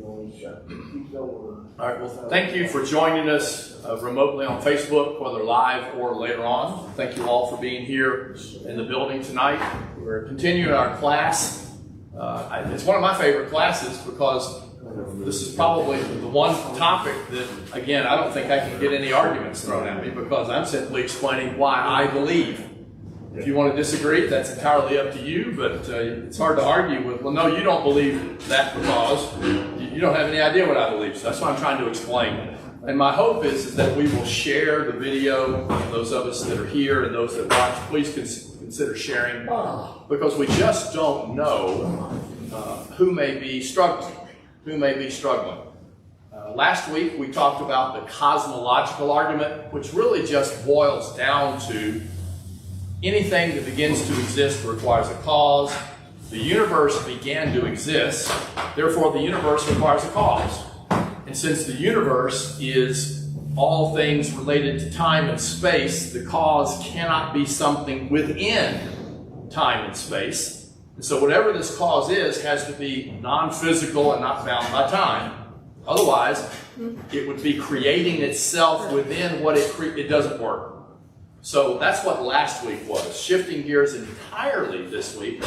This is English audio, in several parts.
All right, well, thank you for joining us remotely on Facebook, whether live or later on. Thank you all for being here in the building tonight. We're continuing our class. It's one of my favorite classes because this is probably the one topic that, again, I don't think I can get any arguments thrown at me because I'm simply explaining why I believe. If you want to disagree, that's entirely up to you, but it's hard to argue with, well, no, you don't believe that because you don't have any idea what I believe. So that's what I'm trying to explain. And my hope is that we will share the video, those of us that are here and those that watch, please consider sharing, because we just don't know who may be struggling. Last week we talked about the cosmological argument, which really just boils down to anything that begins to exist requires a cause. The universe began to exist, therefore the universe requires a cause. And since the universe is all things related to time and space, the cause cannot be something within time and space. And so whatever this cause is has to be non-physical and not bound by time. Otherwise, it would be creating itself within what it doesn't work. So that's what last week was, shifting gears entirely this week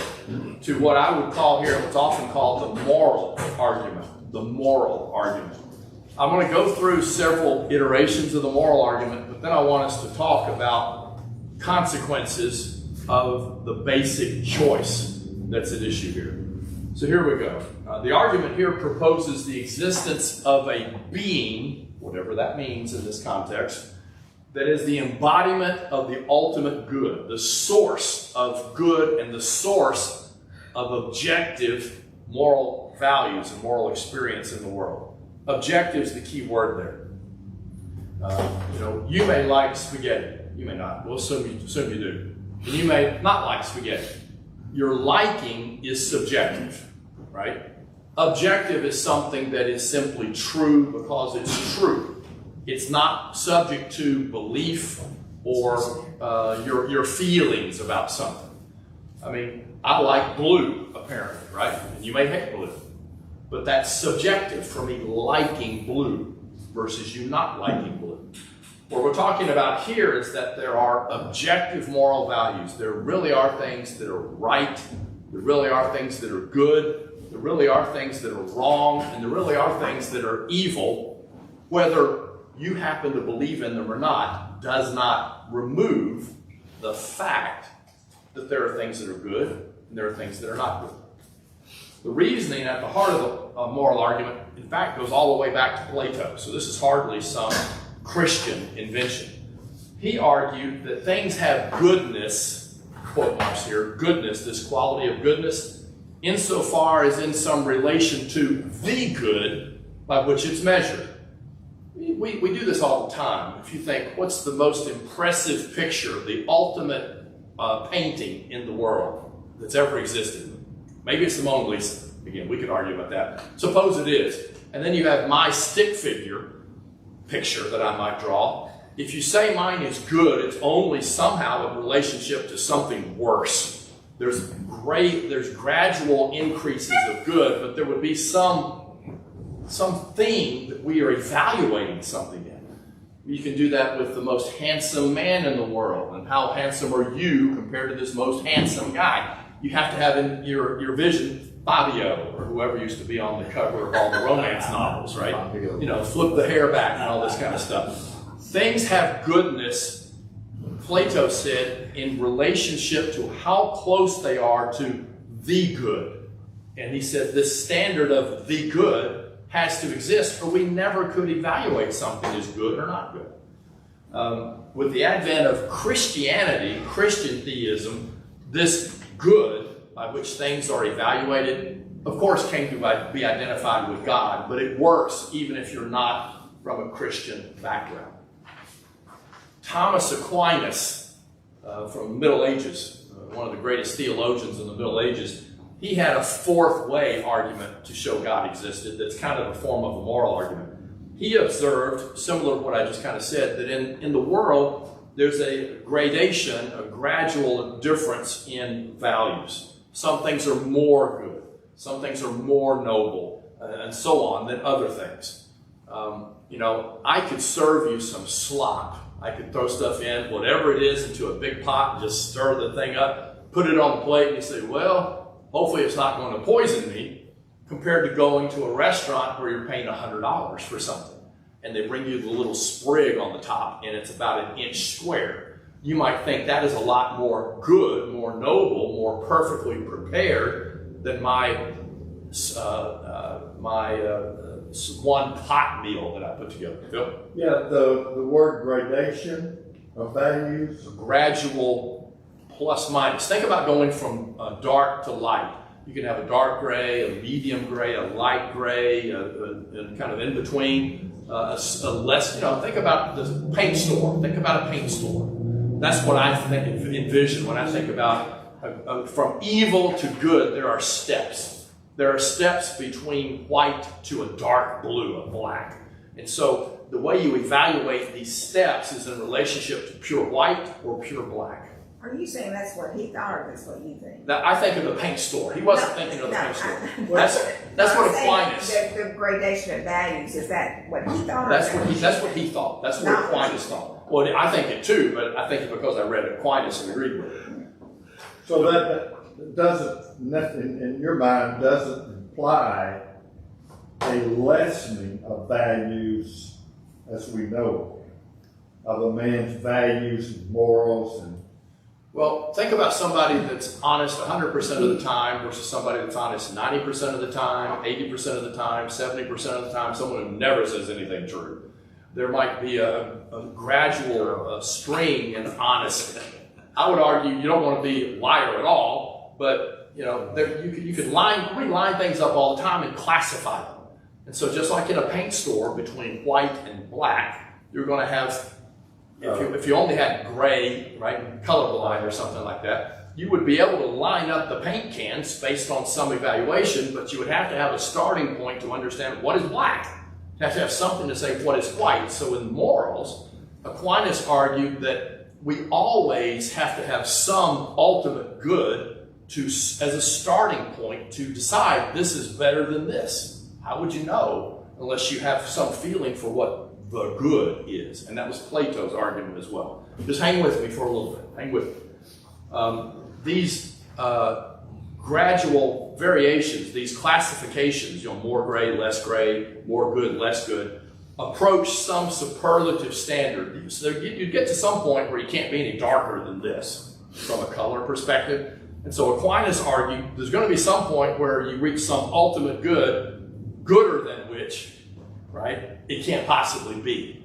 to what I would call here, what's often called the moral argument. The moral argument. I'm going to go through several iterations of the moral argument, but then I want us to talk about consequences of the basic choice that's at issue here. So here we go. The argument here proposes the existence of a being, whatever that means in this context, that is the embodiment of the ultimate good, the source of good and the source of objective moral values and moral experience in the world. Objective is the key word there. You may like spaghetti. You may not. We'll assume you do. And you may not like spaghetti. Your liking is subjective, right? Objective is something that is simply true because it's true. It's not subject to belief or your feelings about something. I mean, I like blue, apparently, right? And you may hate blue. But that's subjective for me liking blue versus you not liking blue. What we're talking about here is that there are objective moral values. There really are things that are right. There really are things that are good. There really are things that are wrong. And there really are things that are evil. Whether you happen to believe in them or not does not remove the fact that there are things that are good and there are things that are not good. The reasoning at the heart of the moral argument, in fact, goes all the way back to Plato. So this is hardly some Christian invention. He argued that things have goodness, quote marks here, goodness, this quality of goodness, insofar as in some relation to the good by which it's measured. We do this all the time. If you think, what's the most impressive picture, the ultimate painting in the world that's ever existed? Maybe it's the Mona Lisa. Again, we could argue about that. Suppose it is. And then you have my stick figure picture that I might draw. If you say mine is good, it's only somehow in relationship to something worse. There's gradual increases of good, but there would be some theme that we are evaluating something in. You can do that with the most handsome man in the world. And how handsome are you compared to this most handsome guy? You have to have in your vision Fabio, or whoever used to be on the cover of all the romance novels, right? Flip the hair back and all this kind of stuff. Things have goodness, Plato said, in relationship to how close they are to the good. And he said this standard of the good has to exist, or we never could evaluate something as good or not good. With the advent of Christianity, Christian theism, this good by which things are evaluated, of course, came to be identified with God, but it works even if you're not from a Christian background. Thomas Aquinas, from the Middle Ages, one of the greatest theologians in the Middle Ages, he had a fourth way argument to show God existed that's kind of a form of a moral argument. He observed, similar to what I just kind of said, that in the world, there's a gradation, a gradual difference in values. Some things are more good. Some things are more noble. and so on than other things. You know, I could serve you some slop. I could throw stuff in, whatever it is, into a big pot and just stir the thing up, put it on the plate, and you say, well, hopefully it's not going to poison me, compared to going to a restaurant where you're paying $100 for something. And they bring you the little sprig on the top, and it's about 1 inch square. You might think that is a lot more good, more noble, more perfectly prepared than my one pot meal that I put together. Phil? Yeah, the word gradation of values. Gradual plus minus. Think about going from dark to light. You can have a dark gray, a medium gray, a light gray, and kind of in between. A less, you know, think about the paint store. Think about a paint store. That's what I envision when I think about from evil to good. There are steps. There are steps between white to a dark blue, a black. And so the way you evaluate these steps is in relationship to pure white or pure black. Are you saying that's what he thought, or that's what you think? Now, I think of the paint store. He wasn't thinking of the paint store. That's what Aquinas. The gradation of values, is that what he thought? That's what he thought. That's what Aquinas thought. Well, I think it too, but I think it because I read Aquinas and agreed with it. So that doesn't, in your mind, doesn't imply a lessening of values as we know of a man's values and morals and. Well, think about somebody that's honest 100% of the time versus somebody that's honest 90% of the time, 80% of the time, 70% of the time, someone who never says anything true. There might be a gradual string in honesty. I would argue you don't want to be a liar at all, but you know you could reline things up all the time and classify them. And so just like in a paint store between white and black, you're going to have. If you only had gray, right, colorblind or something like that, you would be able to line up the paint cans based on some evaluation, but you would have to have a starting point to understand what is black. You have to have something to say what is white. So in morals, Aquinas argued that we always have to have some ultimate good as a starting point to decide this is better than this. How would you know unless you have some feeling for what the good is? And that was Plato's argument as well. Just hang with me for a little bit. Hang with me. These gradual variations, these classifications, more gray, less gray, more good, less good, approach some superlative standard. So you get to some point where you can't be any darker than this from a color perspective. And so Aquinas argued there's going to be some point where you reach some ultimate good, gooder than which, right, it can't possibly be.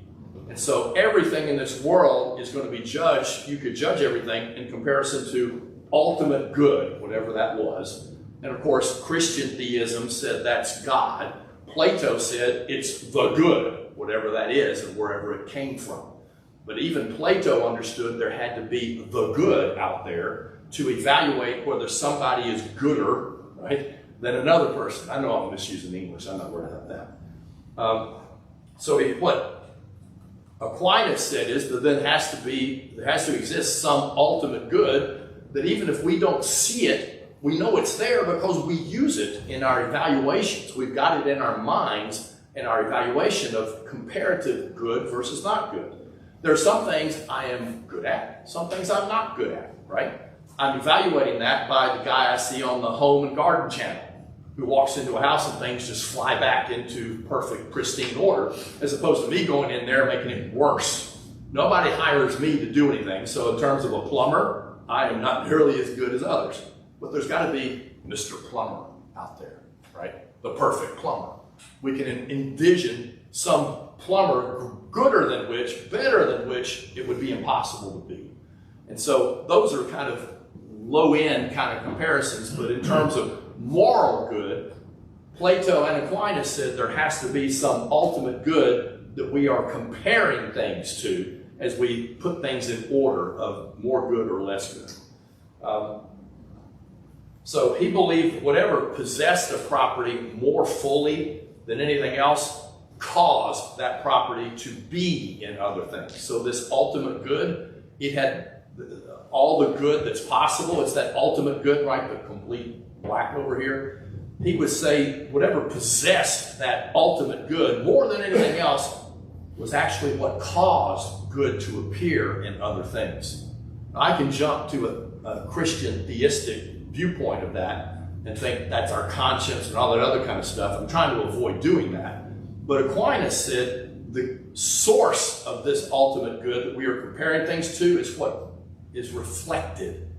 And so everything in this world is going to be judged. You could judge everything in comparison to ultimate good, whatever that was. And of course, Christian theism said that's God. Plato said it's the good, whatever that is and wherever it came from. But even Plato understood there had to be the good out there to evaluate whether somebody is gooder, right, than another person. I know I'm misusing English. I'm not worried about that. So what Aquinas said is that there has to exist some ultimate good that even if we don't see it, we know it's there because we use it in our evaluations. We've got it in our minds in our evaluation of comparative good versus not good. There are some things I am good at, some things I'm not good at, right? I'm evaluating that by the guy I see on the Home and Garden channel who walks into a house and things just fly back into perfect, pristine order, as opposed to me going in there making it worse. Nobody hires me to do anything, so in terms of a plumber, I am not nearly as good as others. But there's got to be Mr. Plumber out there, right? The perfect plumber. We can envision some plumber gooder than which, better than which, it would be impossible to be. And so those are kind of low-end kind of comparisons, but in terms of moral good, Plato and Aquinas said there has to be some ultimate good that we are comparing things to as we put things in order of more good or less good. So he believed whatever possessed a property more fully than anything else caused that property to be in other things. So this ultimate good, it had all the good that's possible. It's that ultimate good, right? The complete black over here. he would say whatever possessed that ultimate good more than anything else was actually what caused good to appear in other things. Now, I can jump to a Christian theistic viewpoint of that and think that's our conscience and all that other kind of stuff. I'm trying to avoid doing that. But Aquinas said the source of this ultimate good that we are comparing things to is what is reflected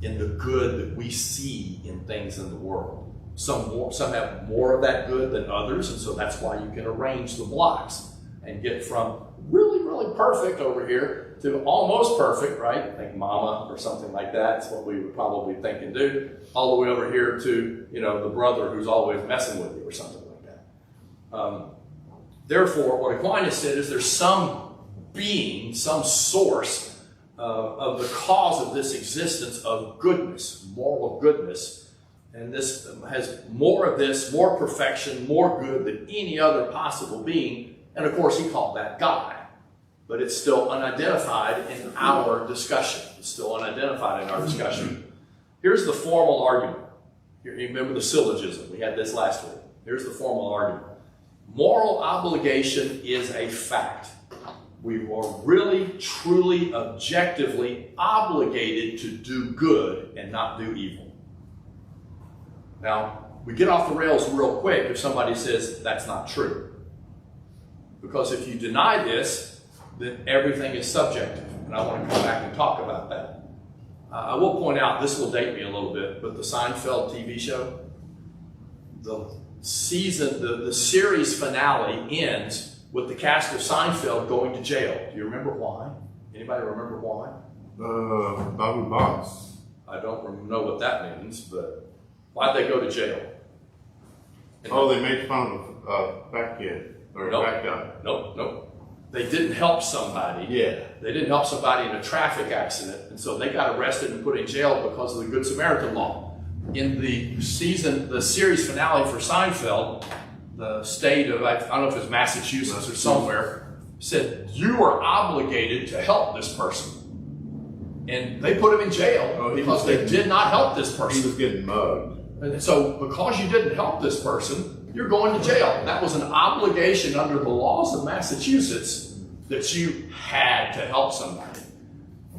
in the good that we see in things in the world. Some have more of that good than others, and so that's why you can arrange the blocks and get from really, really perfect over here to almost perfect, right? Like mama or something like that. That's what we would probably think and do. All the way over here to, the brother who's always messing with you or something like that. Therefore, what Aquinas said is there's some being, some source of the cause of this existence of goodness, moral goodness. And this has more of this, more perfection, more good than any other possible being. And of course, he called that God. But it's still unidentified in our discussion. It's still unidentified in our discussion. Here's the formal argument. You remember the syllogism. We had this last week. Here's the formal argument. Moral obligation is a fact. We are really, truly, objectively obligated to do good and not do evil. Now, we get off the rails real quick if somebody says that's not true. Because if you deny this, then everything is subjective. And I want to come back and talk about that. I will point out, this will date me a little bit, but the Seinfeld TV show, the series finale ends with the cast of Seinfeld going to jail. Do you remember why? Anybody remember why? Bobby Box. I don't know what that means, but why'd they go to jail? They made fun of a fat kid or a fat guy. Nope. They didn't help somebody. Yeah. They didn't help somebody in a traffic accident, and so they got arrested and put in jail because of the Good Samaritan law. In the series finale for Seinfeld, the state of, I don't know if it's Massachusetts or somewhere, said you are obligated to help this person. And they put him in jail because they did not help this person. He was getting mugged. And so because you didn't help this person, you're going to jail. That was an obligation under the laws of Massachusetts that you had to help somebody.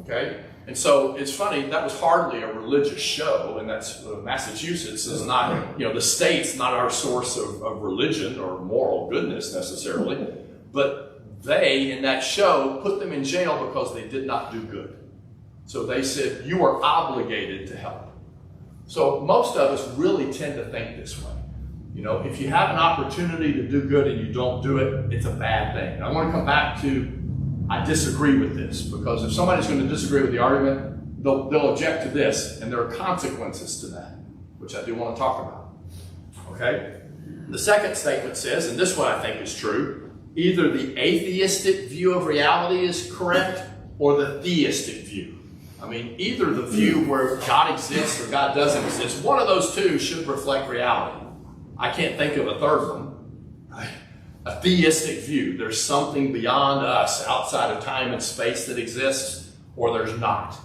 Okay? And so it's funny, that was hardly a religious show, and that's Massachusetts is not, the state's not our source of religion or moral goodness necessarily, but they, in that show, put them in jail because they did not do good. So they said, you are obligated to help. So most of us really tend to think this way. If you have an opportunity to do good and you don't do it, it's a bad thing. And I want to come back to, I disagree with this, because if somebody's going to disagree with the argument, they'll object to this, and there are consequences to that, which I do want to talk about. Okay? The second statement says, and this one I think is true, either the atheistic view of reality is correct or the theistic view. I mean, either the view where God exists or God doesn't exist, one of those two should reflect reality. I can't think of a third one. A theistic view. There's something beyond us outside of time and space that exists, or there's not.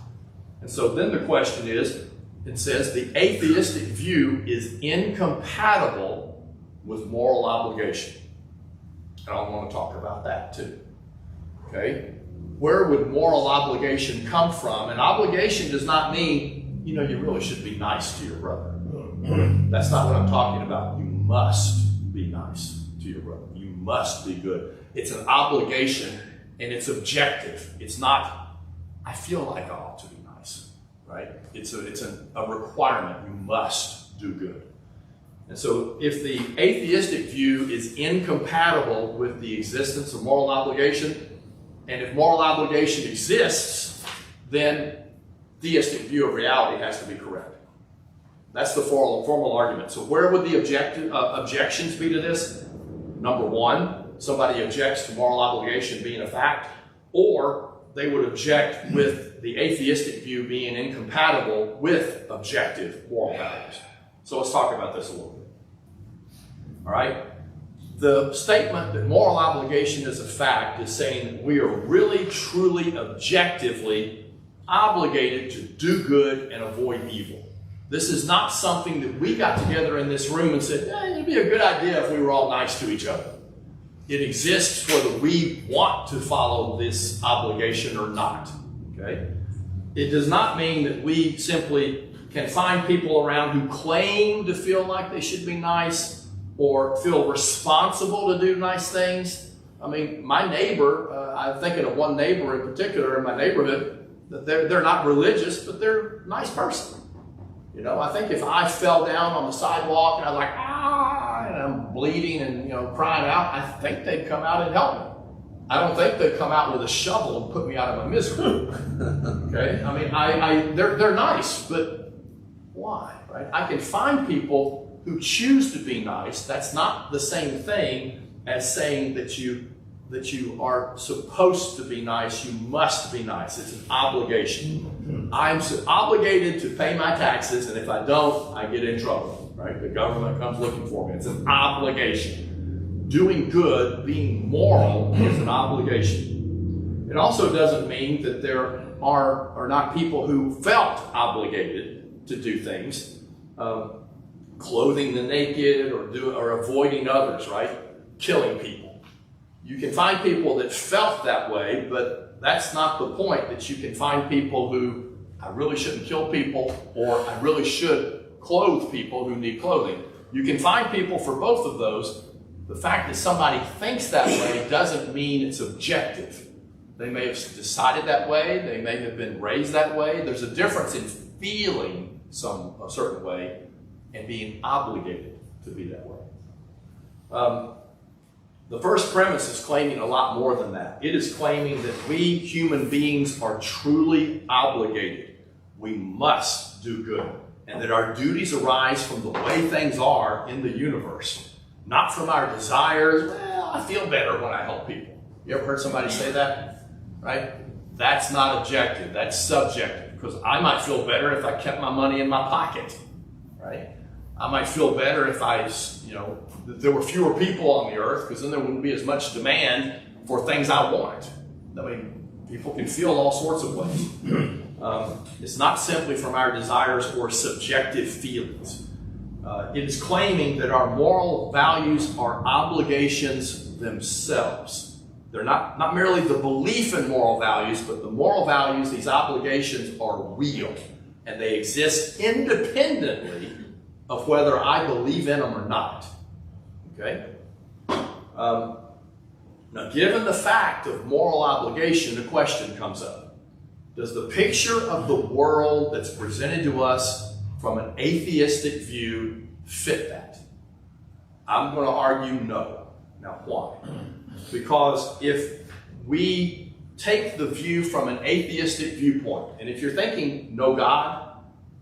And so then the question is, it says the atheistic view is incompatible with moral obligation. And I want to talk about that too. Okay? Where would moral obligation come from? And obligation does not mean, you really should be nice to your brother. That's not what I'm talking about. You must be nice to your brother. You must be good. It's an obligation, and it's objective. It's not, I feel like I ought to be nice, right? It's a requirement. You must do good. And so if the atheistic view is incompatible with the existence of moral obligation, and if moral obligation exists, then theistic view of reality has to be correct. That's the formal argument. So where would the objections be to this? Number one, somebody objects to moral obligation being a fact, or they would object with the atheistic view being incompatible with objective moral values. So let's talk about this a little bit. All right? The statement that moral obligation is a fact is saying we are really, truly, objectively obligated to do good and avoid evil. This is not something that we got together in this room and said, it'd be a good idea if we were all nice to each other. It exists whether we want to follow this obligation or not, okay? It does not mean that we simply can find people around who claim to feel like they should be nice or feel responsible to do nice things. I mean, my neighbor, I'm thinking of one neighbor in particular in my neighborhood, that they're not religious, but they're a nice person. You know, I think if I fell down on the sidewalk and I was like, and I'm bleeding and, crying out, I think they'd come out and help me. I don't think they'd come out with a shovel and put me out of my misery. Okay? I mean, they're nice, but why, right? I can find people who choose to be nice. That's not the same thing as saying that you are supposed to be nice, you must be nice. It's an obligation. I'm obligated to pay my taxes, and if I don't, I get in trouble, right? The government comes looking for me. It's an obligation. Doing good, being moral, is an obligation. It also doesn't mean that there are not people who felt obligated to do things, clothing the naked or avoiding others, right? Killing people. You can find people that felt that way, but that's not the point, that you can find people who, I really shouldn't kill people, or I really should clothe people who need clothing. You can find people for both of those. The fact that somebody thinks that way doesn't mean it's objective. They may have decided that way, they may have been raised that way. There's a difference in feeling a certain way and being obligated to be that way. The first premise is claiming a lot more than that. It is claiming that we human beings are truly obligated. We must do good. And that our duties arise from the way things are in the universe, not from our desires. Well, I feel better when I help people. You ever heard somebody say that? Right? That's not objective. That's subjective. Because I might feel better if I kept my money in my pocket. Right? I might feel better if that there were fewer people on the earth, because then there wouldn't be as much demand for things I want. I mean, people can feel all sorts of ways. It's not simply from our desires or subjective feelings. It is claiming that our moral values are obligations themselves. They're not merely the belief in moral values, but the moral values, these obligations, are real. And they exist independently of whether I believe in them or not. Okay? Now, given the fact of moral obligation, the question comes up. Does the picture of the world that's presented to us from an atheistic view fit that? I'm going to argue no. Now, why? Because if we take the view from an atheistic viewpoint, and if you're thinking no God,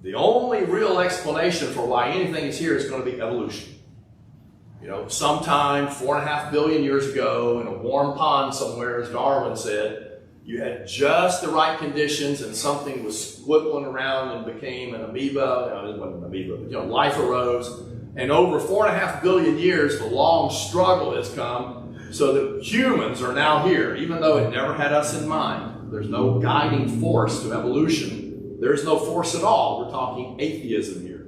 the only real explanation for why anything is here is going to be evolution. Sometime 4.5 billion years ago in a warm pond somewhere, as Darwin said, you had just the right conditions and something was squiggling around and became an amoeba. It wasn't an amoeba, but life arose. And over 4.5 billion years, the long struggle has come so that humans are now here, even though it never had us in mind. There's no guiding force to evolution. There's no force at all. We're talking atheism here.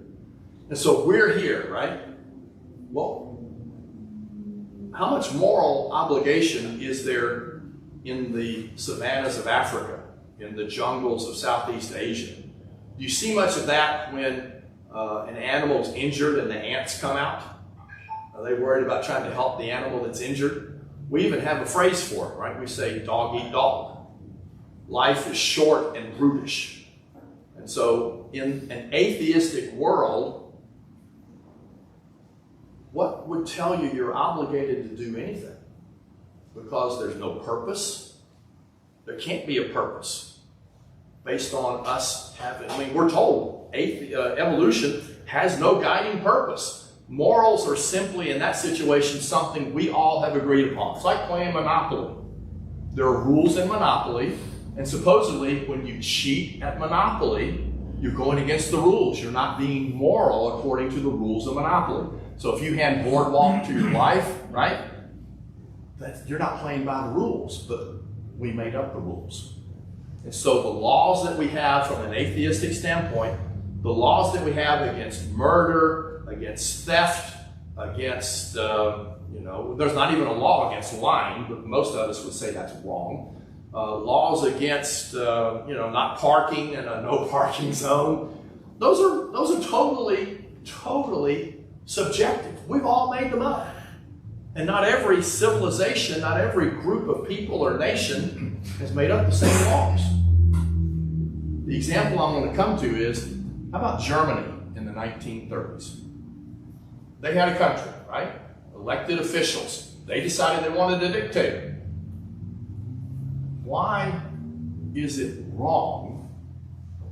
And so we're here, right? Well, how much moral obligation is there in the savannas of Africa, in the jungles of Southeast Asia? Do you see much of that when an animal is injured and the ants come out? Are they worried about trying to help the animal that's injured? We even have a phrase for it, right? We say, dog eat dog. Life is short and brutish. And so in an atheistic world, what would tell you you're obligated to do anything? Because there's no purpose. There can't be a purpose based on us having, we're told evolution has no guiding purpose. Morals are simply, in that situation, something we all have agreed upon. It's like playing Monopoly. There are rules in Monopoly, and supposedly when you cheat at Monopoly, you're going against the rules. You're not being moral according to the rules of Monopoly. So if you hand Boardwalk to your wife, right, you're not playing by the rules, but we made up the rules. And so the laws that we have from an atheistic standpoint The laws that we have against murder, against theft, against, there's not even a law against lying, but most of us would say that's wrong. Laws against, not parking in a no parking zone. Those are totally subjective. We've all made them up. And not every civilization, not every group of people or nation has made up the same laws. The example I'm going to come to is, how about Germany in the 1930s? They had a country, right? Elected officials. They decided they wanted a dictator. Why is it wrong?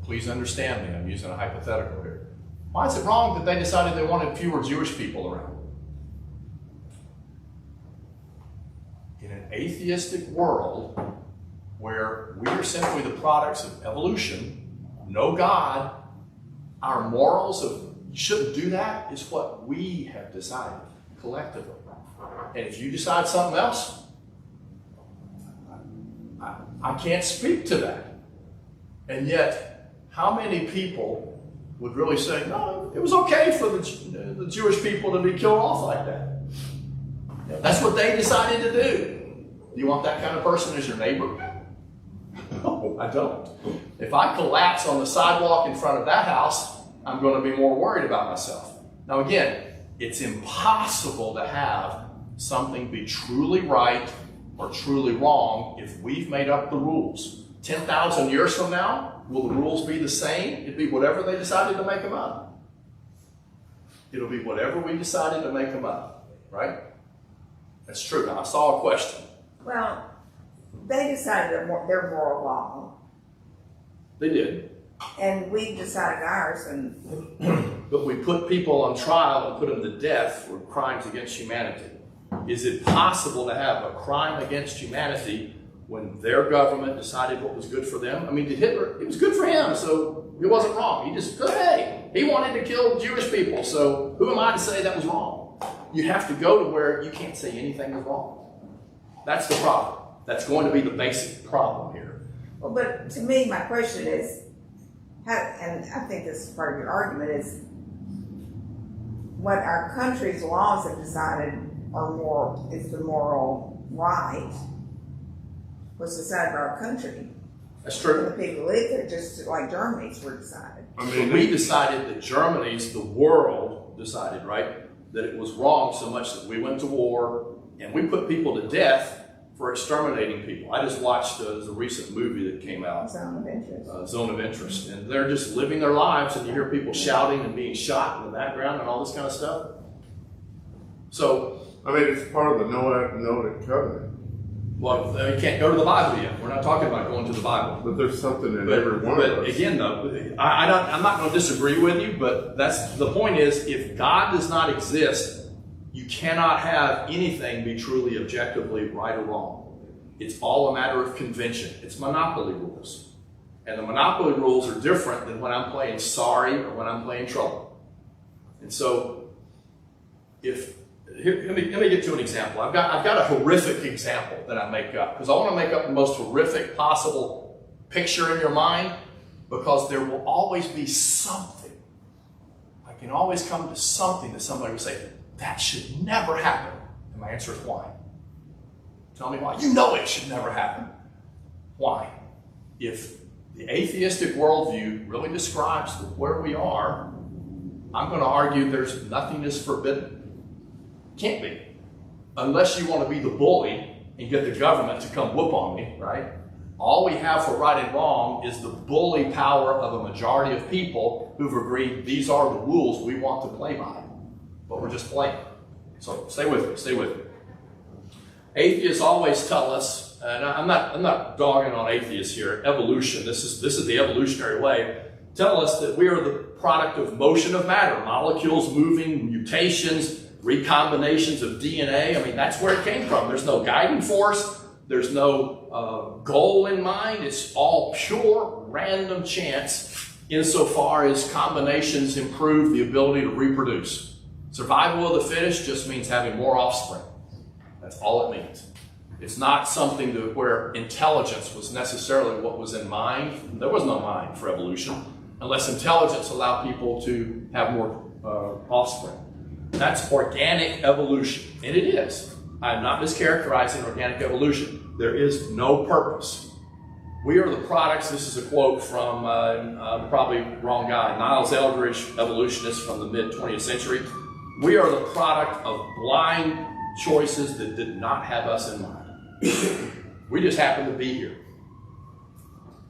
Please understand me, I'm using a hypothetical here. Why is it wrong that they decided they wanted fewer Jewish people around? In an atheistic world where we are simply the products of evolution, no God, our morals of you shouldn't do that is what we have decided collectively. And if you decide something else, I can't speak to that. And yet, how many people would really say, no, it was okay for the Jewish people to be killed off like that? That's what they decided to do. Do you want that kind of person as your neighbor? No, I don't. If I collapse on the sidewalk in front of that house, I'm going to be more worried about myself. Now again, it's impossible to have something be truly right or truly wrong if we've made up the rules. 10,000 years from now, will the rules be the same? It'd be whatever they decided to make them up. It'll be whatever we decided to make them up, right? That's true. Now I saw a question. Well, they decided their moral law, They did. and we decided ours, and But we put people on trial and put them to death for crimes against humanity. Is it possible to have a crime against humanity when their government decided what was good for them? I mean, did Hitler, it was good for him, so it wasn't wrong. He just, hey, he wanted to kill Jewish people, so who am I to say that was wrong? You have to go to where you can't say anything was wrong. That's the problem. That's going to be the basic problem here. well, but to me, my question is, how, and I think this is part of your argument, is what our country's laws have decided is the moral right was decided by our country. That's And true. the people who live there, just like Germany's were decided. I So mean, we decided that the world decided, right, that it was wrong so much that we went to war and we put people to death for exterminating people. I just watched there's a recent movie that came out, Zone of interest. Zone of Interest, and they're just living their lives and you hear people shouting and being shot in the background and all this kind of stuff. So, I mean, it's part of the Noahic covenant. well, you can't go to the Bible yet. We're not talking about going to the Bible. But there's something in every one of us. Again, though, I'm not going to disagree with you, but that's the point is, if God does not exist, you cannot have anything be truly objectively right or wrong. It's all a matter of convention. It's monopoly rules. And the monopoly rules are different than when I'm playing sorry or when I'm playing trouble. And so, let me get to an example. I've got a horrific example that I make up because I want to make up the most horrific possible picture in your mind, because there will always be something. I can always come to something that somebody will say, that should never happen. And my answer is why? Tell me why. You know it should never happen. Why? If the atheistic worldview really describes where we are, I'm going to argue there's nothing is forbidden. Can't be. Unless you want to be the bully and get the government to come whoop on me, right? All we have for right and wrong is the bully power of a majority of people who've agreed these are the rules we want to play by. But we're just playing. So stay with me. Atheists always tell us, and I'm not dogging on atheists here, evolution, this is the evolutionary way, tell us that we are the product of motion of matter, molecules moving, mutations, recombinations of DNA. I mean, that's where it came from. There's no guiding force. There's no goal in mind. It's all pure random chance insofar as combinations improve the ability to reproduce. Survival of the fittest just means having more offspring. That's all it means. It's not something where intelligence was necessarily what was in mind. There was no mind for evolution. unless intelligence allows people to have more offspring. That's organic evolution, and it is. I'm not mischaracterizing organic evolution. There is no purpose. We are the products, this is a quote from, probably wrong guy, Niles Eldridge, evolutionist from the mid-20th century. We are the product of blind choices that did not have us in mind. We just happen to be here.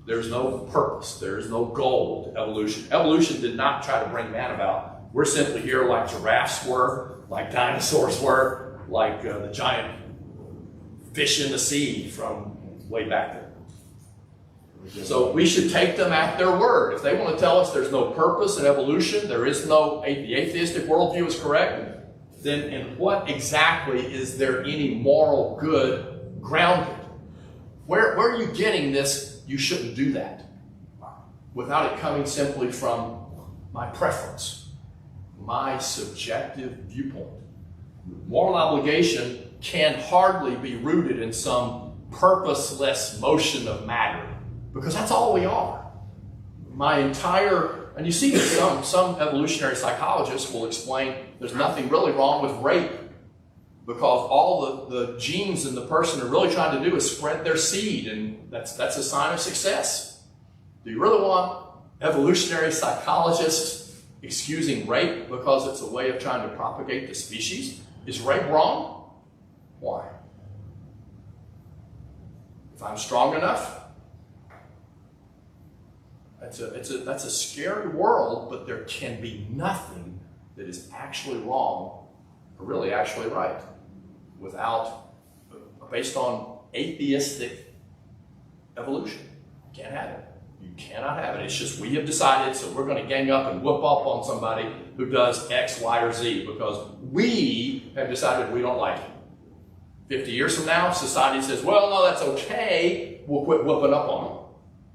There's no purpose. There's no goal to evolution. Evolution did not try to bring man about. We're simply here like giraffes were, like dinosaurs were, like the giant fish in the sea from way back there. So we should take them at their word. If they want to tell us there's no purpose in evolution, there is no, the atheistic worldview is correct, then in what exactly is there any moral good grounded? Where are you getting this, you shouldn't do that, without it coming simply from my preference, my subjective viewpoint? Moral obligation can hardly be rooted in some purposeless motion of matter, because that's all we are. And you see that some evolutionary psychologists will explain there's nothing really wrong with rape, because all the genes in the person are really trying to do is spread their seed, and that's a sign of success. Do you really want evolutionary psychologists excusing rape because it's a way of trying to propagate the species? Is rape wrong? Why? If I'm strong enough, that's a scary world, but there can be nothing that is actually wrong or really actually right based on atheistic evolution. You can't have it. You cannot have it. It's just we have decided, so we're going to gang up and whoop up on somebody who does X, Y, or Z because we have decided we don't like it. 50 years from now, society says, well, no, that's okay. We'll quit whooping up on them.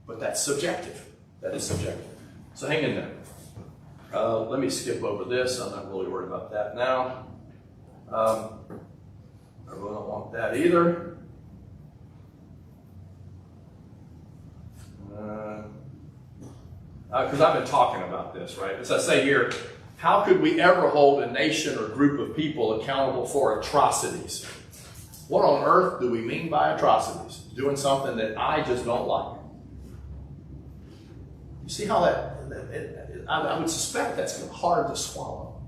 But that's subjective. That is subjective. So hang in there. Let me skip over this. I'm not really worried about that now. I really don't want that either. Because I've been talking about this, right? As I say here, how could we ever hold a nation or group of people accountable for atrocities? What on earth do we mean by atrocities? Doing something that I just don't like. You see how I would suspect that's hard to swallow.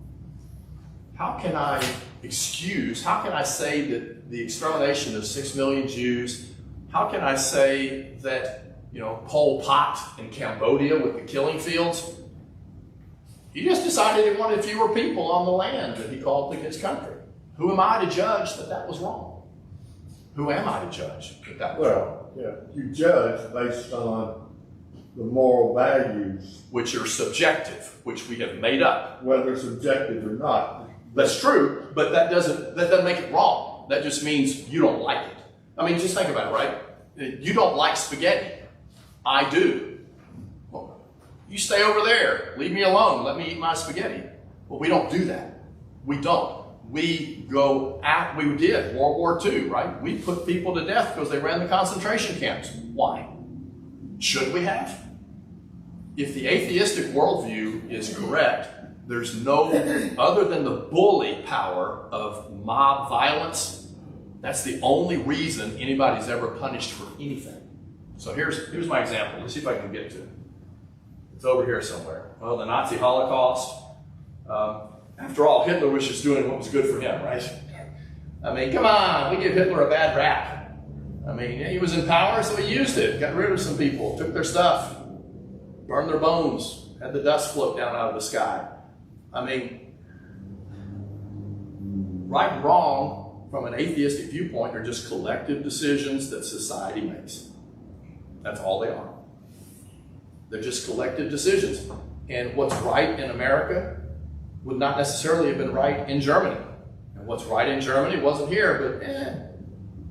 How can I say that the extermination of 6 million Jews, how can I say that, Pol Pot in Cambodia with the killing fields, he just decided he wanted fewer people on the land that he called his country. Who am I to judge that was wrong? Who am I to judge that was wrong? Yeah, you judge based on the moral values, which are subjective, which we have made up. Whether subjective or not. That's true, but that doesn't make it wrong. That just means you don't like it. I mean, just think about it, right? You don't like spaghetti. I do. Well, you stay over there. Leave me alone. Let me eat my spaghetti. Well, we don't do that. We don't. We did World War II, right? We put people to death because they ran the concentration camps. Why? Should we have? If the atheistic worldview is correct, there's no, other than the bully power of mob violence, that's the only reason anybody's ever punished for anything. So here's my example. Let's see if I can get to it. It's over here somewhere. Well, the Nazi Holocaust. After all, Hitler was just doing what was good for him, right? I mean, come on, we give Hitler a bad rap. I mean, he was in power, so he used it. Got rid of some people, took their stuff, burned their bones, had the dust float down out of the sky. I mean, right and wrong, from an atheistic viewpoint, are just collective decisions that society makes. That's all they are. They're just collective decisions. And what's right in America would not necessarily have been right in Germany. And what's right in Germany wasn't here, but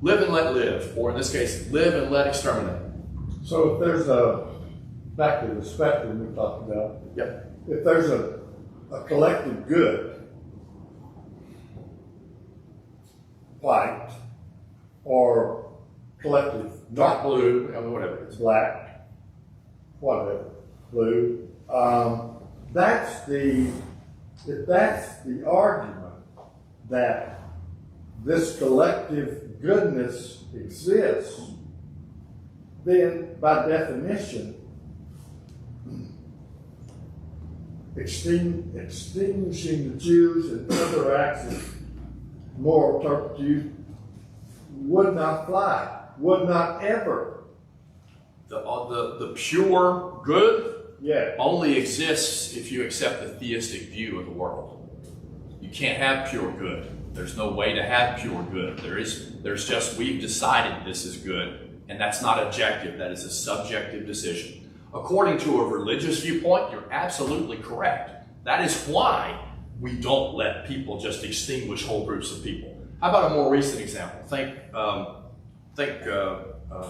live and let live. Or in this case, live and let exterminate. So if there's back to the spectrum we talked about, Yep. if there's a collective good, white, or collective Dark blue, whatever it is. black, whatever, blue, If that's the argument that this collective goodness exists, then by definition, extinguishing the Jews and other acts of moral turpitude would not fly, would not ever. The pure good Yeah. only exists if you accept the theistic view of the world. You can't have pure good. There's no way to have pure good. There's just, we've decided this is good, and that's not objective. That is a subjective decision. According to a religious viewpoint, you're absolutely correct. That is why we don't let people just extinguish whole groups of people. How about a more recent example? Think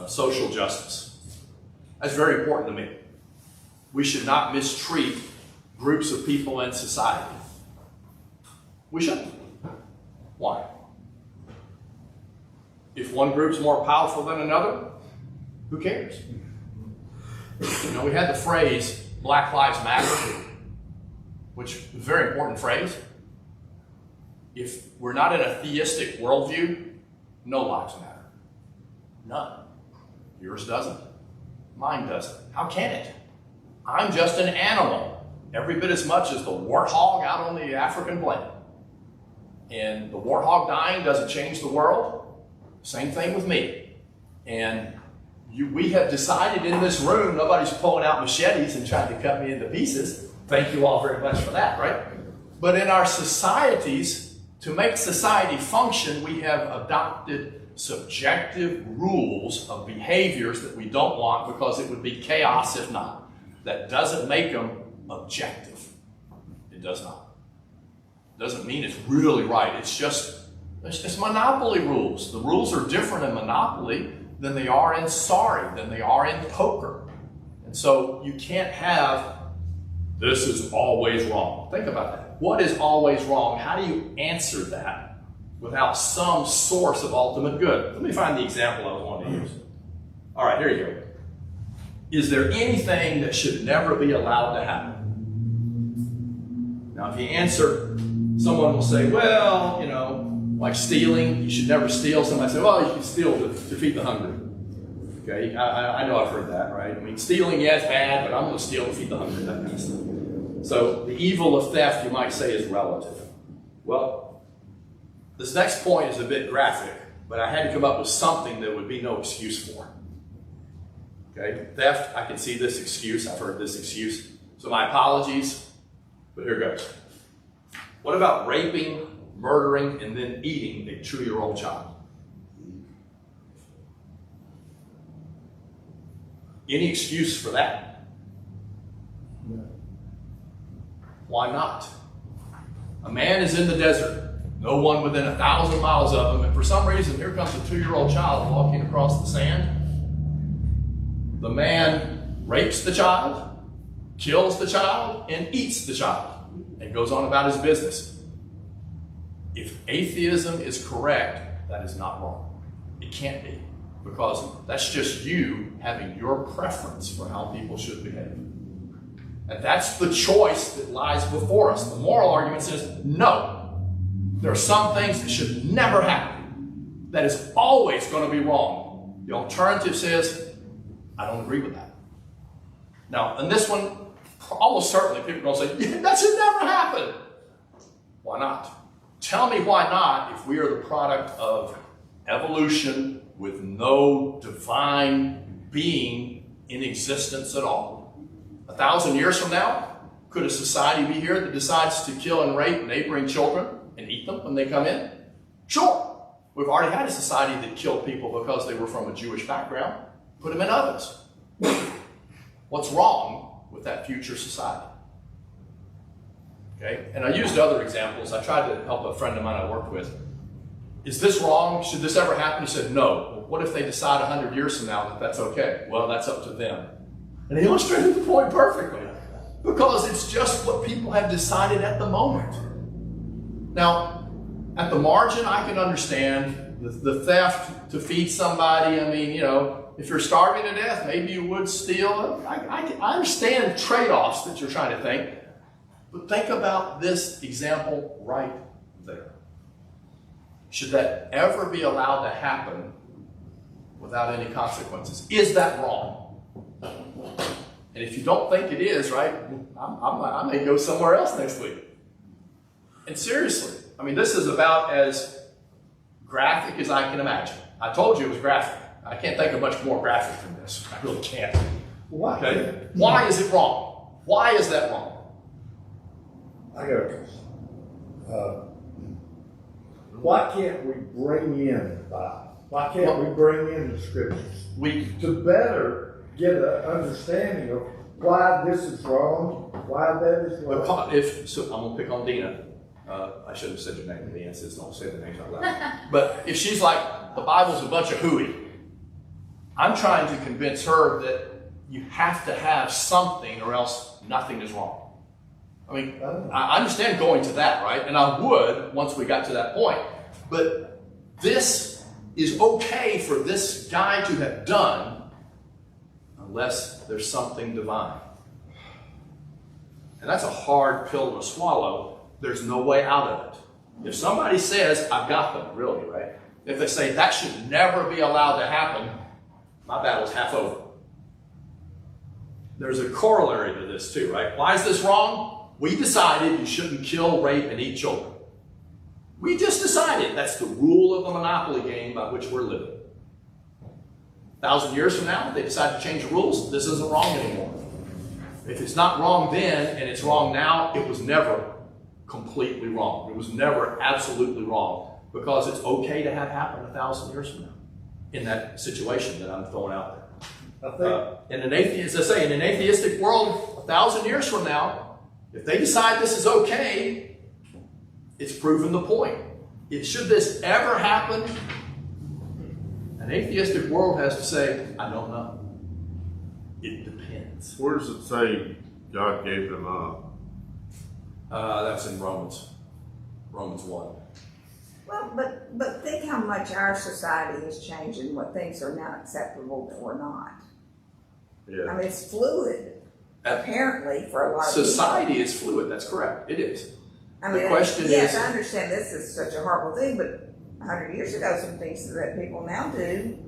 social justice. That's very important to me. We should not mistreat groups of people in society. We shouldn't. Why? If one group's more powerful than another, who cares? You know, we had the phrase, Black Lives Matter, which is a very important phrase. If we're not in a theistic worldview, no lives matter. None. Yours doesn't. Mine doesn't. How can it? I'm just an animal, every bit as much as the warthog out on the African plain. And the warthog dying doesn't change the world. Same thing with me. And we have decided in this room, nobody's pulling out machetes and trying to cut me into pieces. Thank you all very much for that, right? But in our societies, to make society function, we have adopted subjective rules of behaviors that we don't want because it would be chaos if not. That doesn't make them objective. It does not. It doesn't mean it's really right. It's monopoly rules. The rules are different in Monopoly than they are in Sorry, than they are in poker. And so you can't have, this is always wrong. Think about that. What is always wrong? How do you answer that without some source of ultimate good? Let me find the example I was wanting to use. All right, here you go. Is there anything that should never be allowed to happen? Now, if you answer, someone will say, well, you know, like stealing, you should never steal. Somebody say, well, you can steal to feed the hungry. Okay, I know I've heard that, right? I mean, stealing, yeah, it's bad, but I'm going to steal to feed the hungry, that kind of stuff. So the evil of theft, you might say, is relative. Well, this next point is a bit graphic, but I had to come up with something that would be no excuse for. Okay, theft, I can see this excuse. I've heard this excuse. So my apologies, but here goes. What about raping, murdering, and then eating a 2-year-old child? Any excuse for that? No. Why not? A man is in the desert, no one within 1,000 miles of him, and for some reason here comes a 2-year-old child walking across the sand. The man rapes the child, kills the child, and eats the child, and goes on about his business. If atheism is correct, that is not wrong. It can't be, because that's just you having your preference for how people should behave. And that's the choice that lies before us. The moral argument says, no, there are some things that should never happen. That is always going to be wrong. The alternative says, I don't agree with that. Now, in this one, almost certainly people are going to say, yeah, that should never happen. Why not? Tell me why not if we are the product of evolution with no divine being in existence at all. 1,000 years from now, could a society be here that decides to kill and rape neighboring children and eat them when they come in? Sure. We've already had a society that killed people because they were from a Jewish background. Put them in ovens. What's wrong with that future society? Okay, and I used other examples. I tried to help a friend of mine I worked with. Is this wrong? Should this ever happen? He said, no. Well, what if they decide 100 years from now that that's okay? Well, that's up to them. And he illustrated the point perfectly. Because it's just what people have decided at the moment. Now, at the margin, I can understand the theft to feed somebody. I mean, you know, if you're starving to death, maybe you would steal. I understand trade-offs that you're trying to think, but think about this example right there. Should that ever be allowed to happen without any consequences? Is that wrong? And if you don't think it is, right, I may go somewhere else next week. And seriously, I mean, this is about as graphic as I can imagine. I told you it was graphic. I can't think of much more graphic than this. I really can't. Why? Okay? Why is it wrong? Why is that wrong? I got this. Why can't we bring in the Bible? Why can't we bring in the scriptures to better get an understanding of why this is wrong, why that is wrong? I'm gonna pick on Dina. I should have said your name. The answer is don't say the names out loud. But if she's like, the Bible's a bunch of hooey, I'm trying to convince her that you have to have something or else nothing is wrong. I mean, I understand going to that, right? And I would once we got to that point. But this is okay for this guy to have done unless there's something divine. And that's a hard pill to swallow. There's no way out of it. If somebody says, I've got them, really, right? If they say that should never be allowed to happen, my battle's half over. There's a corollary to this too, right? Why is this wrong? We decided you shouldn't kill, rape, and eat children. We just decided that's the rule of the monopoly game by which we're living. 1,000 years from now, if they decide to change the rules, this isn't wrong anymore. If it's not wrong then and it's wrong now, it was never completely wrong. It was never absolutely wrong because it's okay to have happen 1,000 years from now in that situation that I'm throwing out there. In an atheistic world, 1,000 years from now, if they decide this is okay, it's proven the point. Should this ever happen, an atheistic world has to say, I don't know. It depends. Where does it say God gave them up? That's in Romans 1. Well, but think how much our society is changing, what things are now acceptable that were not. Yeah. I mean, it's fluid, apparently, for a lot of people. Society is fluid, that's correct. It is. I mean, the question yes, is, I understand this is such a horrible thing, but 100 years ago, some things that people now do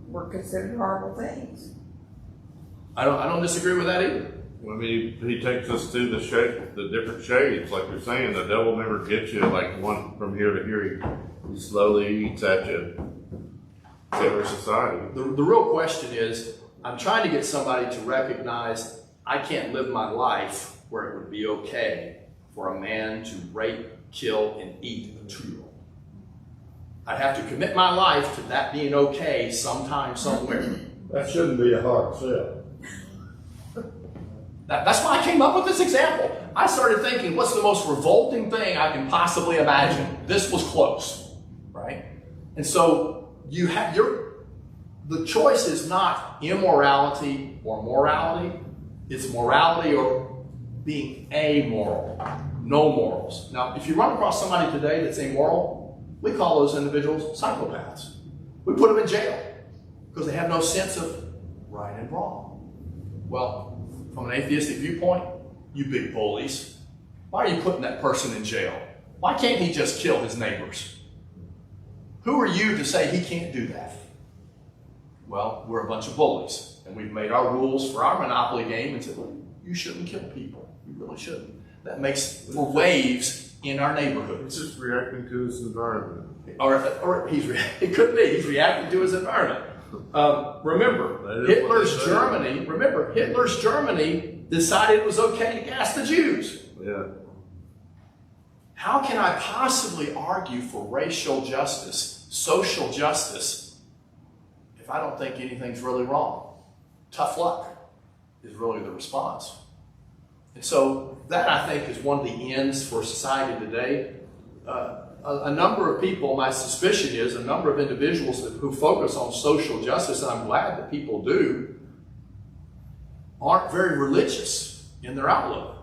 were considered horrible things. I don't disagree with that either. I mean, he takes us through the different shades. Like you're saying, the devil never gets you like one from here to here. He slowly eats at you. Every society. The real question is, I'm trying to get somebody to recognize I can't live my life where it would be okay for a man to rape, kill, and eat a 2-year-old. I have to commit my life to that being okay sometime, somewhere. That shouldn't be a hard sell. That's why I came up with this example. I started thinking, what's the most revolting thing I can possibly imagine? This was close, right? And so the choice is not immorality or morality. It's morality or being amoral. No morals. Now, if you run across somebody today that's amoral, we call those individuals psychopaths. We put them in jail because they have no sense of right and wrong. Well, from an atheistic viewpoint, you big bullies, why are you putting that person in jail? Why can't he just kill his neighbors? Who are you to say he can't do that? Well, we're a bunch of bullies, and we've made our rules for our monopoly game and said, well, you shouldn't kill people. You really shouldn't. That makes for waves in our neighborhoods. He's just reacting to his environment. Or it could be he's reacting to his environment. Remember, Hitler's Germany decided it was okay to gas the Jews. Yeah. How can I possibly argue for racial justice, social justice, if I don't think anything's really wrong? Tough luck is really the response. And so that, I think, is one of the ends for society today. A number of people, my suspicion is, a number of individuals who focus on social justice, and I'm glad that people do, aren't very religious in their outlook.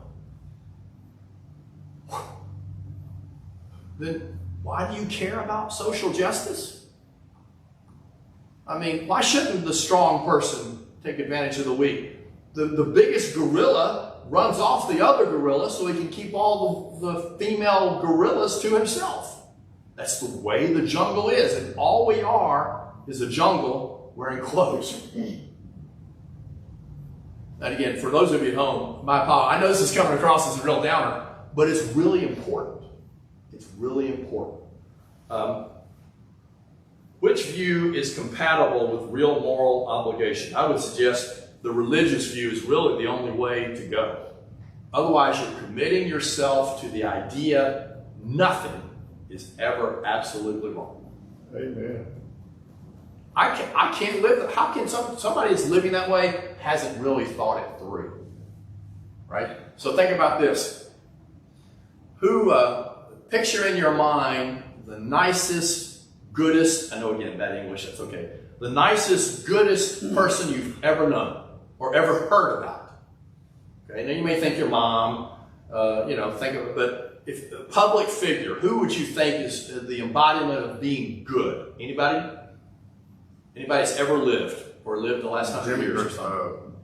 Then why do you care about social justice? I mean, why shouldn't the strong person take advantage of the weak? The biggest gorilla runs off the other gorilla so he can keep all the female gorillas to himself. That's the way the jungle is. And all we are is a jungle wearing clothes. And again, for those of you at home, my apologies. I know this is coming across as a real downer, but it's really important. It's really important. Which view is compatible with real moral obligation? I would suggest the religious view is really the only way to go. Otherwise, you're committing yourself to the idea nothing is ever absolutely wrong. Amen. I can't live. How can somebody that's living that way hasn't really thought it through, right? So think about this. Picture in your mind the nicest, goodest. I know again bad English. That's okay. The nicest, goodest person you've ever known or ever heard about. Okay. Now you may think your mom. Think of it, but if a public figure, who would you think is the embodiment of being good? Anybody? Anybody that's ever lived or lived the last 100 years or something?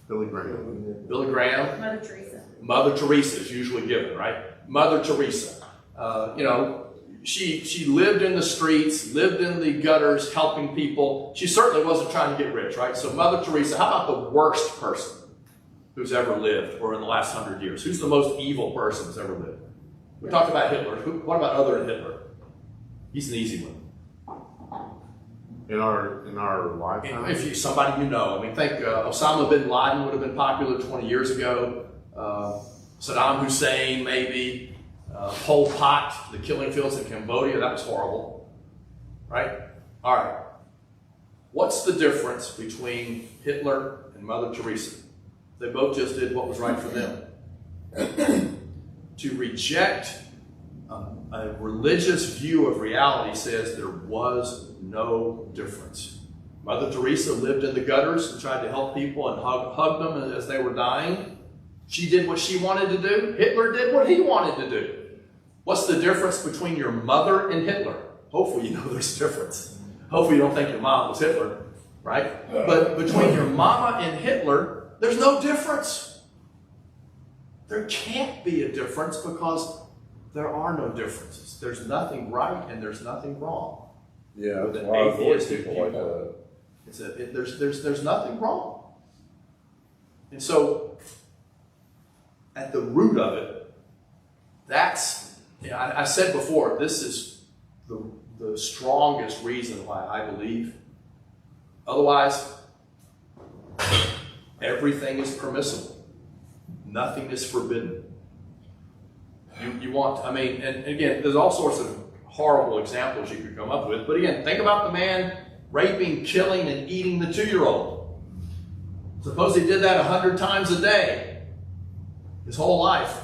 Billy Graham. Billy Graham. Mother Teresa. Mother Teresa is usually given, right? Mother Teresa. She lived in the streets, lived in the gutters, helping people. She certainly wasn't trying to get rich, right? So Mother Teresa, how about the worst person who's ever lived or in the last 100 years? Who's the most evil person who's ever lived? We talked about Hitler. What about other than Hitler? He's an easy one. In our lifetime? Somebody you know. I mean, think Osama bin Laden would have been popular 20 years ago. Saddam Hussein, maybe. Pol Pot, the killing fields in Cambodia, that was horrible. Right? All right. What's the difference between Hitler and Mother Teresa? They both just did what was right for them. To reject a religious view of reality says there was no difference. Mother Teresa lived in the gutters and tried to help people and hug them as they were dying. She did what she wanted to do. Hitler did what he wanted to do. What's the difference between your mother and Hitler? Hopefully you know there's a difference. Hopefully you don't think your mom was Hitler, right? But between your mama and Hitler, there's no difference. There can't be a difference because there are no differences. There's nothing right and there's nothing wrong. Yeah, With there's an a lot of atheistic people like viewpoint. that. There's nothing wrong. And so, at the root of it, I said before, this is the strongest reason why I believe. Otherwise, everything is permissible. Nothing is forbidden. And again, there's all sorts of horrible examples you could come up with. But again, think about the man raping, killing, and eating the 2-year-old. Suppose he did that 100 times a day, his whole life.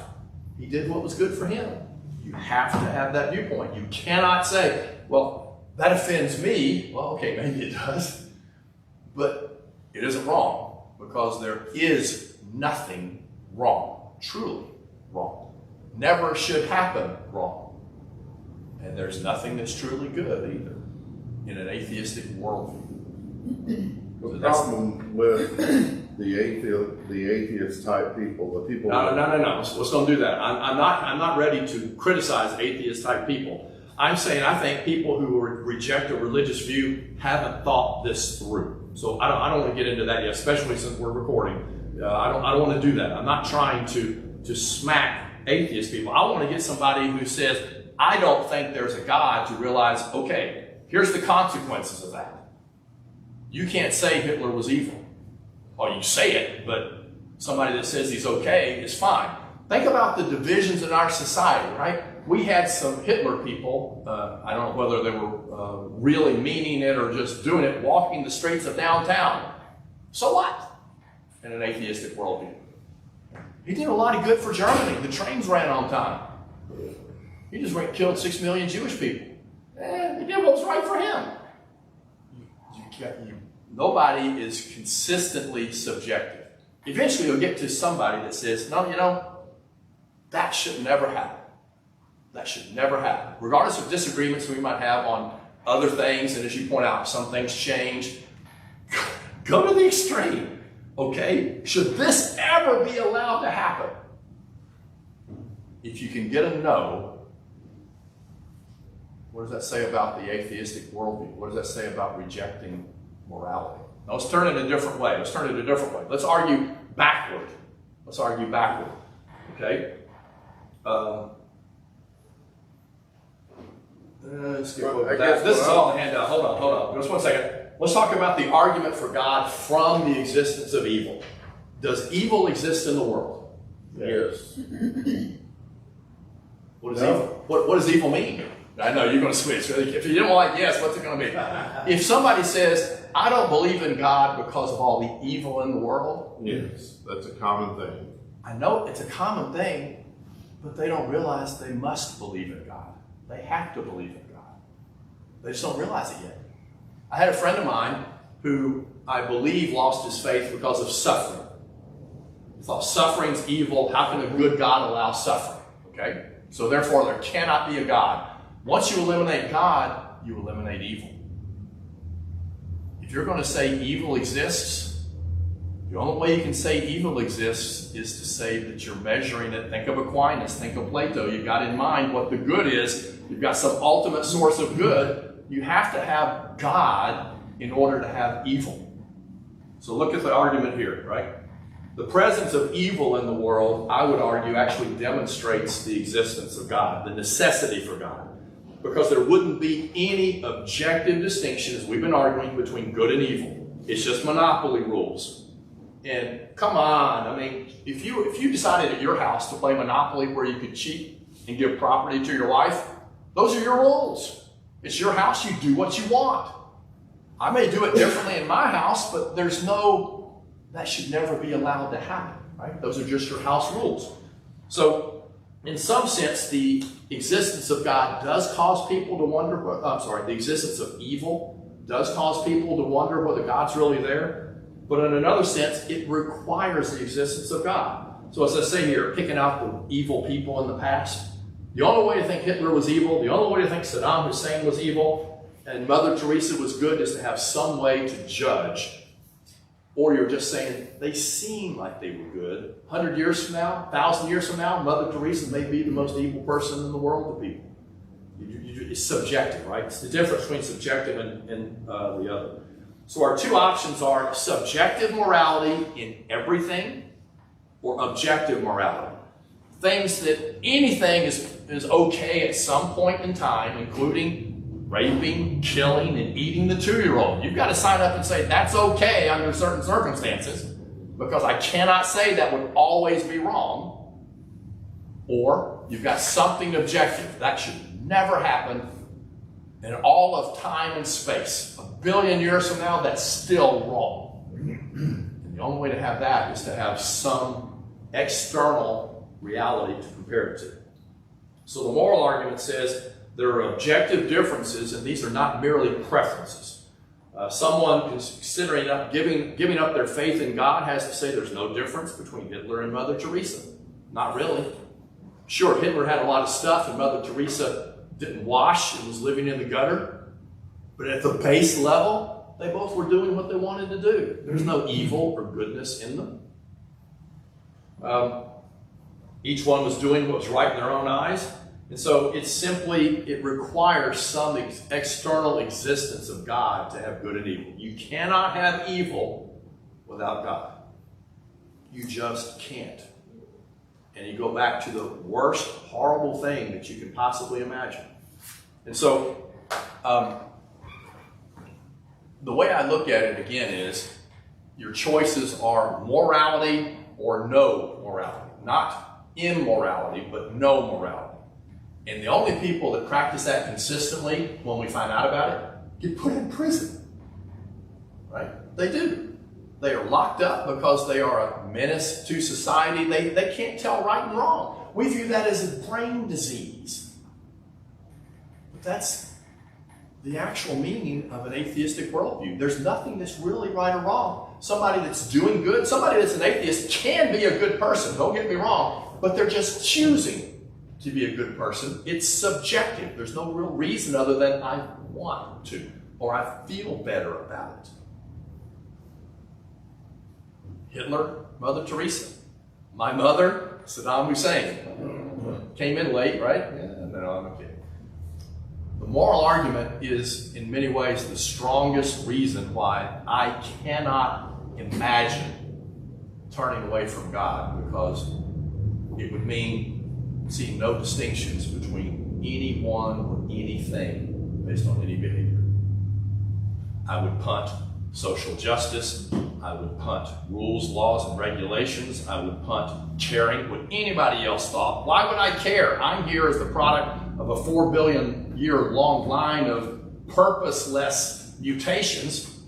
He did what was good for him. You have to have that viewpoint. You cannot say, well, that offends me. Well, okay, maybe it does. But it isn't wrong because there is nothing wrong, truly wrong. Never should happen wrong. And there's nothing that's truly good either in an atheistic worldview. The problem with the atheist type people, the people. No. Let's don't do that. I'm not ready to criticize atheist type people. I'm saying I think people who reject a religious view haven't thought this through. So I don't want to get into that yet, especially since we're recording. I don't want to do that. I'm not trying to smack atheist people. I want to get somebody who says, I don't think there's a God, to realize, okay, here's the consequences of that. You can't say Hitler was evil. Well, you say it, but somebody that says he's okay is fine. Think about the divisions in our society, right? We had some Hitler people, I don't know whether they were really meaning it or just doing it, walking the streets of downtown. So what? In an atheistic worldview. He did a lot of good for Germany. The trains ran on time. He just killed 6 million Jewish people. He did what was right for him. Nobody is consistently subjective. Eventually you'll get to somebody that says, no, that should never happen. That should never happen. Regardless of disagreements we might have on other things, and as you point out, some things change. Go to the extreme, okay? Should this ever be allowed to happen? If you can get a no, what does that say about the atheistic worldview? What does that say about rejecting morality? Now let's turn it a different way. Let's argue backward. Okay? Let's skip over that. This is all in the handout. Hold on. Just 1 second. Let's talk about the argument for God from the existence of evil. Does evil exist in the world? Yes. What does evil mean? I know you're going to switch. If you don't like yes, what's it going to be? If somebody says, I don't believe in God because of all the evil in the world. Yes, that's a common thing. I know it's a common thing, but they don't realize they must believe in God. They have to believe in God. They just don't realize it yet. I had a friend of mine who I believe lost his faith because of suffering. He thought suffering's evil. How can a good God allow suffering? Okay? So therefore, there cannot be a God. Once you eliminate God, you eliminate evil. If you're going to say evil exists, the only way you can say evil exists is to say that you're measuring it. Think of Aquinas, think of Plato. You've got in mind what the good is. You've got some ultimate source of good. You have to have God in order to have evil. So look at the argument here, right? The presence of evil in the world, I would argue, actually demonstrates the existence of God, the necessity for God. Because there wouldn't be any objective distinction, as we've been arguing, between good and evil. It's just monopoly rules. And come on, I mean, if you decided at your house to play Monopoly where you could cheat and give property to your wife, those are your rules. It's your house, you do what you want. I may do it differently in my house, but that should never be allowed to happen, right? Those are just your house rules. So, in some sense, the existence of God does cause people to wonder, the existence of evil does cause people to wonder whether God's really there. But in another sense, it requires the existence of God. So as I say here, picking out the evil people in the past, the only way to think Hitler was evil, the only way to think Saddam Hussein was evil, and Mother Teresa was good is to have some way to judge. Or you're just saying, they seem like they were good. 100 years from now, 1,000 years from now, Mother Teresa may be the most evil person in the world to people. It's subjective, right? It's the difference between subjective and the other. So our two options are subjective morality in everything or objective morality. Things that anything is okay at some point in time, including raping, killing, and eating the 2-year-old. You've got to sign up and say that's okay under certain circumstances, because I cannot say that would always be wrong. Or you've got something objective. That should never happen in all of time and space. 1 billion years from now, that's still wrong. And the only way to have that is to have some external reality to compare it to. So the moral argument says there are objective differences, and these are not merely preferences. Someone considering giving up their faith in God has to say there's no difference between Hitler and Mother Teresa. Not really. Sure, Hitler had a lot of stuff, and Mother Teresa didn't wash and was living in the gutter. But at the base level, they both were doing what they wanted to do. There's no evil or goodness in them. Each one was doing what was right in their own eyes. And so it requires some external existence of God to have good and evil. You cannot have evil without God. You just can't. And you go back to the worst, horrible thing that you can possibly imagine. And so, the way I look at it again is, your choices are morality or no morality. Not immorality, but no morality. And the only people that practice that consistently, when we find out about it, get put in prison. Right? They do. They are locked up because they are a menace to society. They can't tell right and wrong. We view that as a brain disease. But that's the actual meaning of an atheistic worldview. There's nothing that's really right or wrong. Somebody that's doing good, somebody that's an atheist can be a good person, don't get me wrong, but they're just choosing to be a good person. It's subjective. There's no real reason other than I want to, or I feel better about it. Hitler, Mother Teresa. My mother, Saddam Hussein. Came in late, right? Yeah, no, I'm kidding. The moral argument is, in many ways, the strongest reason why I cannot imagine turning away from God, because it would mean seeing no distinctions between anyone or anything based on any behavior. I would punt social justice. I would punt rules, laws, and regulations. I would punt caring what anybody else thought. Why would I care? I'm here as the product of a 4 billion year long line of purposeless mutations.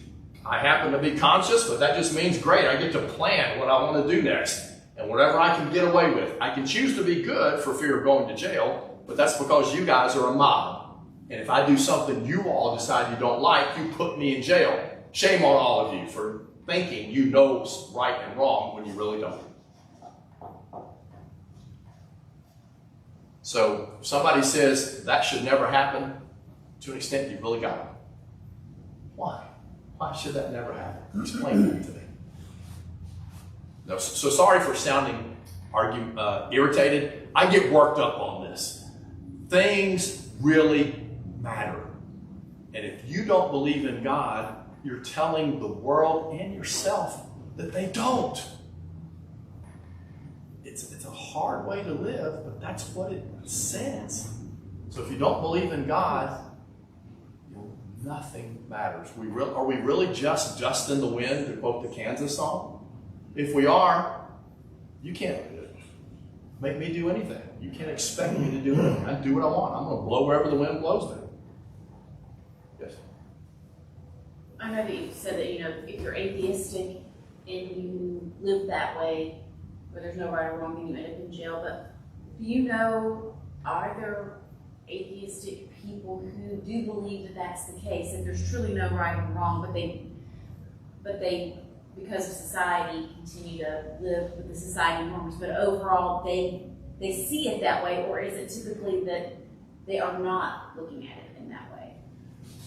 I happen to be conscious, but that just means great. I get to plan what I want to do next. And whatever I can get away with. I can choose to be good for fear of going to jail, but that's because you guys are a mob. And if I do something you all decide you don't like, you put me in jail. Shame on all of you for thinking you know right and wrong when you really don't. So if somebody says that should never happen, to an extent you've really got it. Why? Why should that never happen? Explain that to me. No, so sorry for sounding irritated. I get worked up on this. Things really matter. And if you don't believe in God, you're telling the world and yourself that they don't. It's a hard way to live, but that's what it says. So if you don't believe in God, nothing matters. Are we really just dust in the wind, to quote the Kansas song? If we are, you can't make me do anything. You can't expect me to do anything. I do what I want. I'm going to blow wherever the wind blows me. Yes? I know that you said that, if you're atheistic and you live that way, where there's no right or wrong, then you end up in jail. But do you know, are there atheistic people who do believe that that's the case, that there's truly no right or wrong, but they because of society continue to live with the society norms, but overall they see it that way? Or is it typically that they are not looking at it in that way?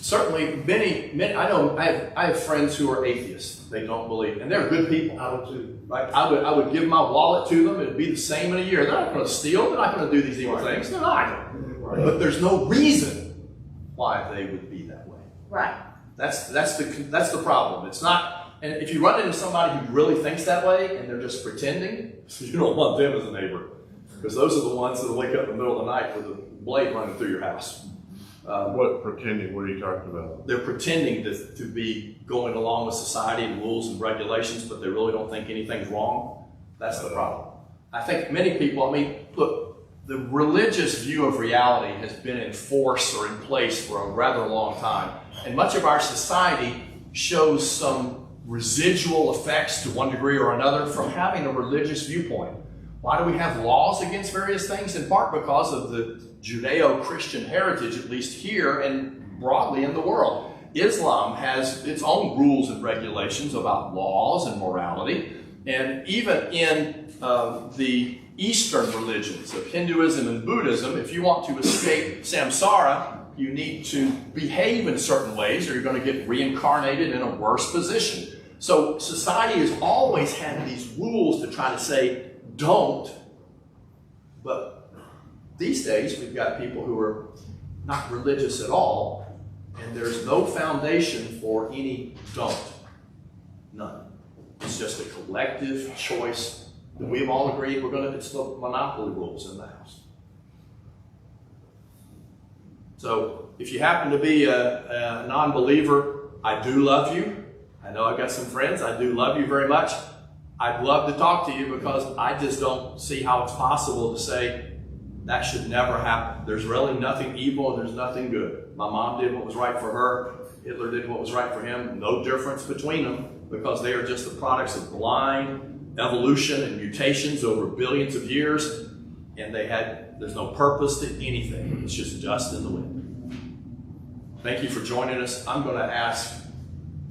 Certainly, many. I know I have friends who are atheists. They don't believe, and they're good people. I would too. Like I would give my wallet to them. It'd be the same in a year. They're not going to steal. They're not going to do these evil things. They're not. Right. But there's no reason why they would be that way. Right. That's the problem. It's not. And if you run into somebody who really thinks that way and they're just pretending, you don't want them as a neighbor, because those are the ones that will wake up in the middle of the night with a blade running through your house. What pretending? What are you talking about? They're pretending to be going along with society and rules and regulations, but they really don't think anything's wrong. That's the problem. I think many people, look, the religious view of reality has been in force or in place for a rather long time. And much of our society shows some residual effects to one degree or another from having a religious viewpoint. Why do we have laws against various things? In part because of the Judeo-Christian heritage, at least here and broadly in the world. Islam has its own rules and regulations about laws and morality. And even in the Eastern religions of Hinduism and Buddhism, if you want to escape samsara, you need to behave in certain ways or you're going to get reincarnated in a worse position. So society has always had these rules to try to say, don't. But these days, we've got people who are not religious at all, and there's no foundation for any don't. None. It's just a collective choice that we've all agreed it's the monopoly rules in the house. So if you happen to be a non-believer, I do love you. I know I've got some friends. I do love you very much. I'd love to talk to you because I just don't see how it's possible to say that should never happen. There's really nothing evil and there's nothing good. My mom did what was right for her. Hitler did what was right for him. No difference between them because they are just the products of blind evolution and mutations over billions of years. And there's no purpose to anything. It's just dust in the wind. Thank you for joining us. I'm going to ask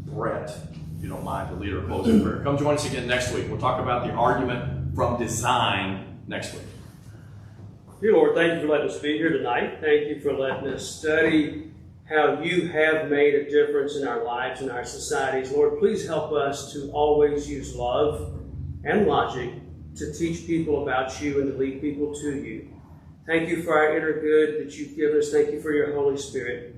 Brett, if you don't mind, to lead our closing prayer. Come join us again next week. We'll talk about the argument from design next week. Dear Lord, thank you for letting us be here tonight. Thank you for letting us study how you have made a difference in our lives and our societies. Lord, please help us to always use love and logic to teach people about you and to lead people to you. Thank you for our inner good that you've given us. Thank you for your Holy Spirit.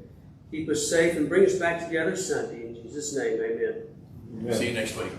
Keep us safe and bring us back together Sunday. In Jesus' name, amen. See you next week.